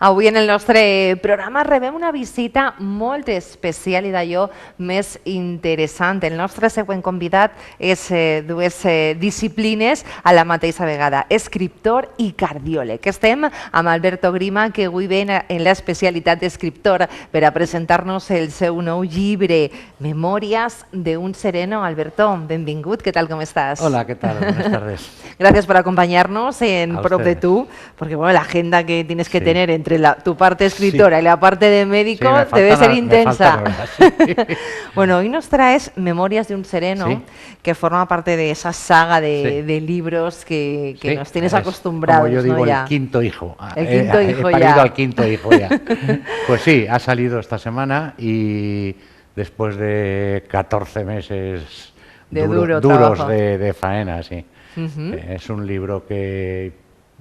Avui en el nostre programa rebem una visita molt especial i d'allò més interessant. El nostre següent convidat és dues disciplines a la mateixa vegada, escriptor i cardiòleg. Estem amb Alberto Grima, que avui ve en l'especialitat d'escriptor per a presentar-nos el seu nou llibre, Memòries d'un sereno. Alberto, benvingut, ¿qué tal, cómo estás? Hola, ¿qué tal? Buenas tardes. Gracias por acompañarnos en Prop de Tú, porque bueno, la agenda que tienes que tener entre tu parte escritora y la parte de médico debe ser intensa. Bueno, hoy nos traes Memorias de un sereno, que forma parte de esa saga de libros que nos tienes acostumbrados. Como yo digo, ¿no? el quinto hijo. El quinto hijo he parido al quinto hijo ya. Pues sí, ha salido esta semana y después de 14 meses duros de faena, sí. Es un libro que,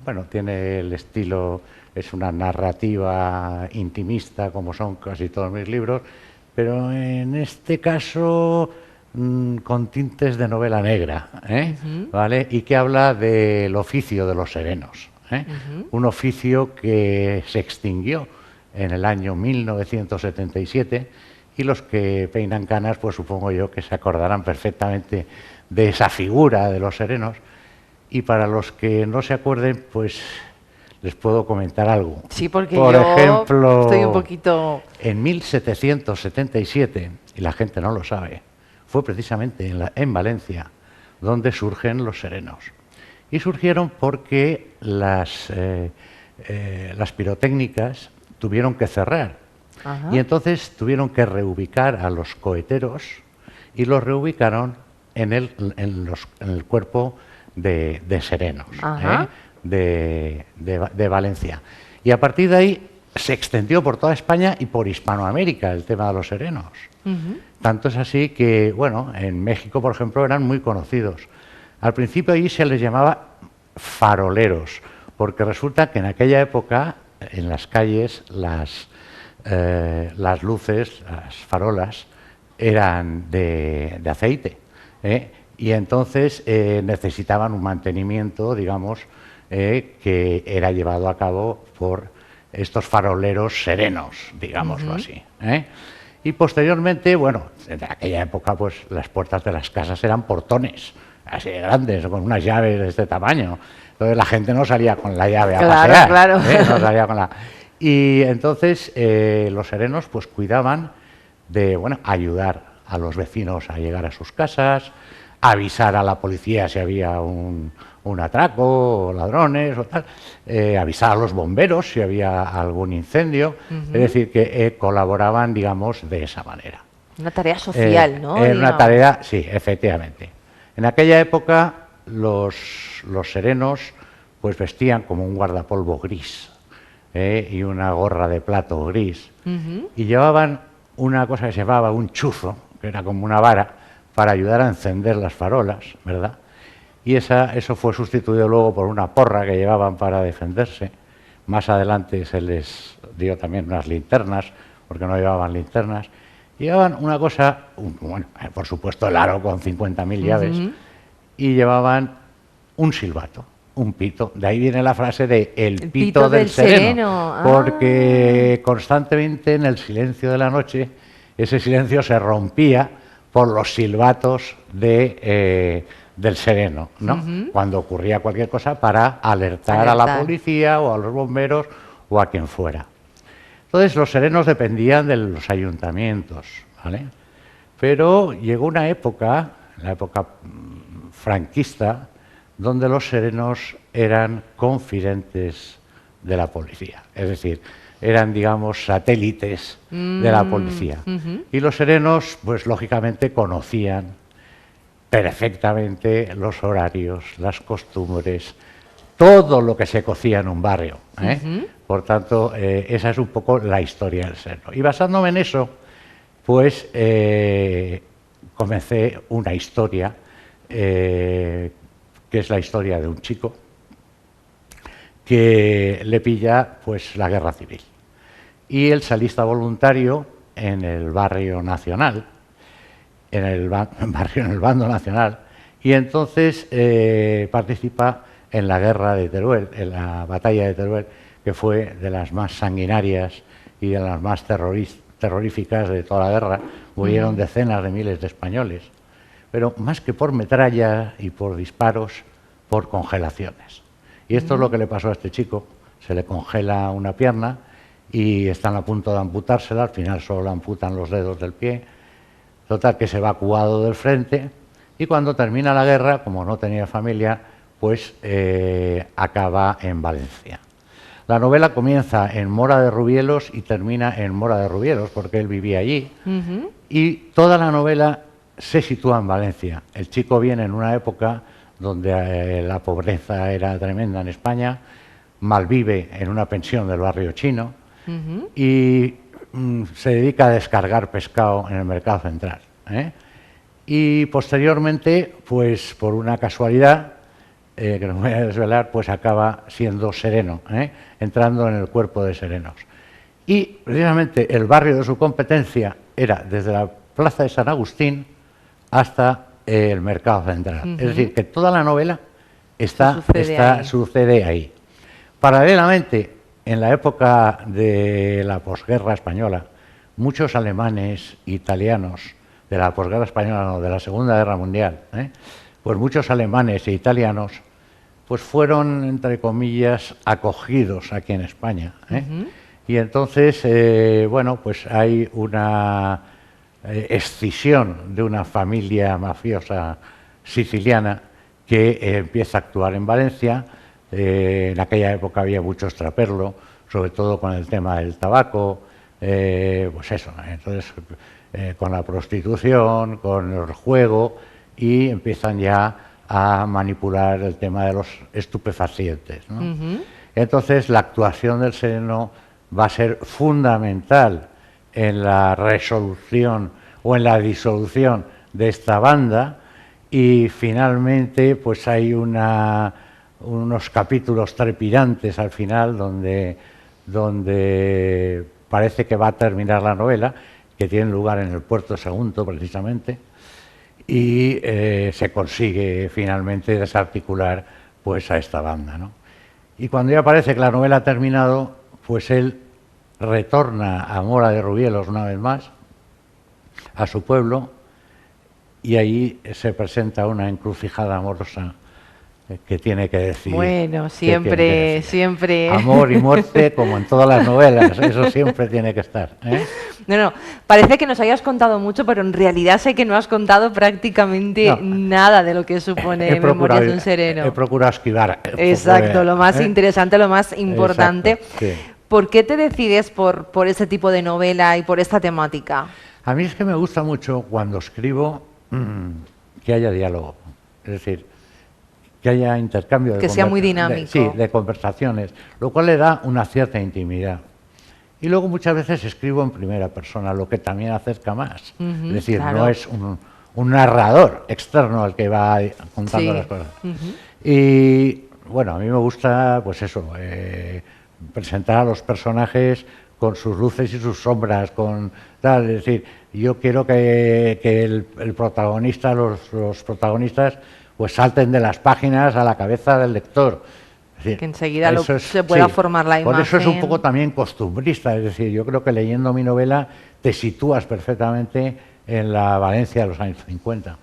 bueno, tiene el estilo, es una narrativa intimista, como son casi todos mis libros, pero en este caso con tintes de novela negra, ¿vale? Y que habla del oficio de los serenos, un oficio que se extinguió en el año 1977, y los que peinan canas, pues supongo yo que se acordarán perfectamente de esa figura de los serenos. Y para los que no se acuerden, pues les puedo comentar algo. Sí, porque por ejemplo, estoy un poquito... En 1777, y la gente no lo sabe, fue precisamente en Valencia donde surgen los serenos. Y surgieron porque las pirotécnicas tuvieron que cerrar. Y entonces tuvieron que reubicar a los coheteros y los reubicaron en el cuerpo de serenos de Valencia. Y a partir de ahí se extendió por toda España y por Hispanoamérica el tema de los serenos. Tanto es así que, bueno, en México, por ejemplo, eran muy conocidos. Al principio allí se les llamaba faroleros, porque resulta que en aquella época en las calles las luces, las farolas, eran de aceite, y entonces necesitaban un mantenimiento, digamos, que era llevado a cabo por estos faroleros serenos, digámoslo así. Y posteriormente, bueno, en aquella época pues las puertas de las casas eran portones, así de grandes, con unas llaves de este tamaño. Entonces la gente no salía con la llave a pasear. Claro. No salía con la... Y entonces los serenos pues cuidaban de, bueno, ayudar a los vecinos a llegar a sus casas, avisar a la policía si había un atraco o ladrones o tal, avisar a los bomberos si había algún incendio, es decir, que colaboraban, digamos, de esa manera. Una tarea social, ¿no? Era una tarea, sí, efectivamente. En aquella época los serenos pues vestían como un guardapolvo gris, y una gorra de plato gris, y llevaban una cosa que se llamaba un chuzo, que era como una vara, para ayudar a encender las farolas, ¿verdad? Y eso fue sustituido luego por una porra que llevaban para defenderse. Más adelante se les dio también unas linternas, porque no llevaban linternas. Llevaban una cosa, bueno, por supuesto el aro con 50.000 llaves, y llevaban un silbato, un pito. De ahí viene la frase de el pito del sereno, porque constantemente en el silencio de la noche ese silencio se rompía por los silbatos del sereno, ¿no? Cuando ocurría cualquier cosa, para alertar a la policía o a los bomberos o a quien fuera. Entonces los serenos dependían de los ayuntamientos, ¿vale? Pero llegó una época, la época franquista, donde los serenos eran confidentes de la policía, es decir, eran, digamos, satélites de la policía. Y los serenos, pues lógicamente conocían perfectamente los horarios, las costumbres, todo lo que se cocía en un barrio. Por tanto, esa es un poco la historia del sereno. Y basándome en eso, pues comencé una historia, que es la historia de un chico que le pilla pues la guerra civil. Y él se alista voluntario en el barrio nacional, en el bando nacional, y entonces participa en la guerra de Teruel, en la batalla de Teruel, que fue de las más sanguinarias y de las más terroríficas de toda la guerra. Murieron decenas de miles de españoles, pero más que por metralla y por disparos, por congelaciones. Y esto es lo que le pasó a este chico. Se le congela una pierna y están a punto de amputársela, al final solo le amputan los dedos del pie. Total, que se va evacuado del frente, y cuando termina la guerra, como no tenía familia, pues acaba en Valencia. La novela comienza en Mora de Rubielos y termina en Mora de Rubielos, porque él vivía allí, y toda la novela se sitúa en Valencia. El chico viene en una época donde la pobreza era tremenda en España, malvive en una pensión del barrio chino y se dedica a descargar pescado en el mercado central. Y posteriormente, pues por una casualidad, que no voy a desvelar, pues acaba siendo sereno, entrando en el cuerpo de serenos. Y precisamente el barrio de su competencia era desde la plaza de San Agustín hasta el mercado central. Es decir, que toda la novela sucede ahí. Paralelamente, en la época de la posguerra española, muchos alemanes, italianos, de la posguerra española, no, de la Segunda Guerra Mundial, pues muchos alemanes e italianos pues fueron, entre comillas, acogidos aquí en España. Y entonces, bueno, pues hay una escisión de una familia mafiosa siciliana que empieza a actuar en Valencia. En aquella época había mucho extraperlo, sobre todo con el tema del tabaco, pues eso, entonces con la prostitución, con el juego, y empiezan ya a manipular el tema de los estupefacientes, ¿no? Entonces la actuación del sereno va a ser fundamental en la resolución o en la disolución de esta banda, y finalmente pues hay unos capítulos trepidantes al final donde parece que va a terminar la novela, que tiene lugar en el Puerto Sagunto precisamente, y se consigue finalmente desarticular pues a esta banda, ¿no? Y cuando ya parece que la novela ha terminado, pues él retorna a Mora de Rubielos una vez más, a su pueblo, y allí se presenta una encrucijada amorosa que tiene que decir. Bueno, siempre, siempre. Amor y muerte, como en todas las novelas, eso siempre tiene que estar. No, parece que nos hayas contado mucho, pero en realidad sé que no has contado prácticamente nada de lo que supone Memorias de un sereno. He procurado esquivar. Exacto, lo más interesante, lo más importante. Exacto, sí. ¿Por qué te decides por ese tipo de novela y por esta temática? A mí es que me gusta mucho cuando escribo que haya diálogo, es decir, que haya intercambio de que sea muy dinámico. de conversaciones, lo cual le da una cierta intimidad. Y luego muchas veces escribo en primera persona, lo que también acerca más. Es decir, claro, no es un narrador externo al que va contando las cosas. Y bueno, a mí me gusta, pues eso, presentar a los personajes con sus luces y sus sombras, con tal, es decir, yo quiero que el protagonista, los protagonistas, pues salten de las páginas a la cabeza del lector. Es decir, que enseguida se pueda formar la imagen. Por eso es un poco también costumbrista, es decir, yo creo que leyendo mi novela te sitúas perfectamente en la Valencia de los años 50.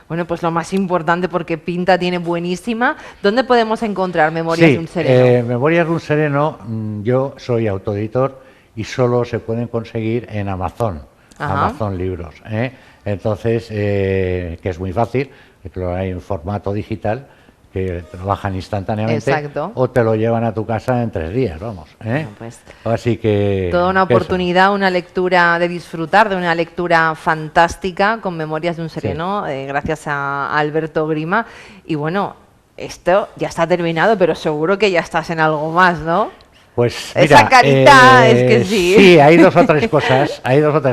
Bueno, pues lo más importante, porque pinta tiene buenísima. ¿Dónde podemos encontrar Memorias de un sereno? Memorias de un sereno, yo soy autoeditor y solo se pueden conseguir en Amazon, Amazon Libros. Entonces, que es muy fácil, que lo hay en formato digital, que trabajan instantáneamente. Exacto. O te lo llevan a tu casa en 3 días, vamos. Bueno, pues, así que... toda una oportunidad, una lectura de disfrutar, de una lectura fantástica con Memorias de un sereno, gracias a Alberto Grima. Y bueno, esto ya está terminado, pero seguro que ya estás en algo más, ¿no? Pues mira, esa carita es que sí. Sí, hay dos o tres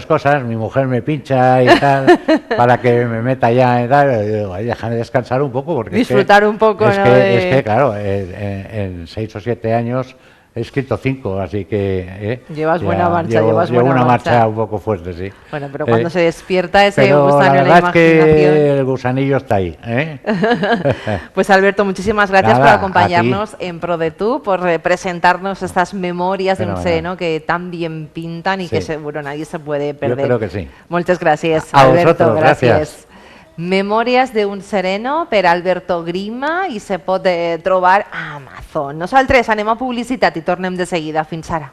cosas, mi mujer me pincha y tal, para que me meta ya y tal, y digo, déjame descansar un poco, porque disfrutar un poco, es ¿no? que claro, en 6 o 7 años he escrito 5, así que... Llevas buena marcha, llevo llevas buena una marcha. marcha un poco fuerte, sí. Bueno, pero cuando se despierta ese pero gusanillo la de la verdad es que imaginación... el gusanillo está ahí. Pues Alberto, muchísimas gracias Nada, por acompañarnos en ProDetú, por presentarnos estas memorias de un Fenomenal. sereno que tan bien pintan y Sí. que seguro nadie se puede perder. Yo creo que sí. Muchas gracias, A Alberto. vosotros, gracias. Memòries d'un sereno per Alberto Grima i se pot trobar a Amazon. Nosaltres anem a publicitat i tornem de seguida. Fins ara.